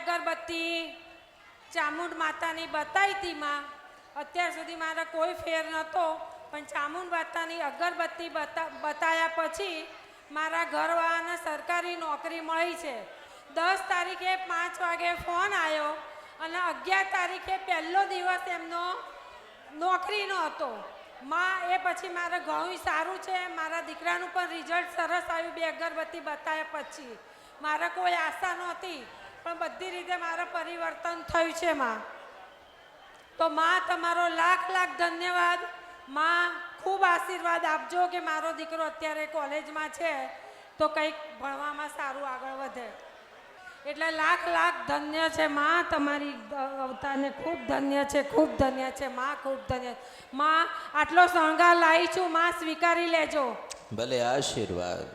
અગરબત્તી ચામુંડ માતાની બતાવી હતી માં. અત્યાર સુધી મારે કોઈ ફેર નહોતો, પણ ચામુંડ માતાની અગરબત્તી બતાવ્યા પછી મારા ઘરવાળાને સરકારી નોકરી મળી છે. 10 તારીખે 5 વાગે ફોન આવ્યો અને 11 તારીખે પહેલો દિવસ એમનો નોકરીનો હતો. માં એ પછી મારે ઘણું સારું છે. મારા દીકરાનું પણ રિઝલ્ટ સરસ આવ્યું 2 અગરબત્તી બતાવ્યા પછી. મારે કોઈ આશા નહોતી, પણ બધી રીતે મારે પરિવર્તન થયું છે માં. તો માં તમારો લાખ લાખ ધન્યવાદ. માં ખૂબ આશીર્વાદ આપજો કે મારો દીકરો અત્યારે કોલેજમાં છે તો કંઈક ભણવામાં સારું આગળ વધે. એટલે લાખ લાખ ધન્ય છે માં. તમારી અવતારને ખૂબ ધન્ય છે, ખૂબ ધન્ય છે માં, ખૂબ ધન્ય. માં આટલો શણગાર લાવી છું માં, સ્વીકારી લેજો. ભલે, આશીર્વાદ.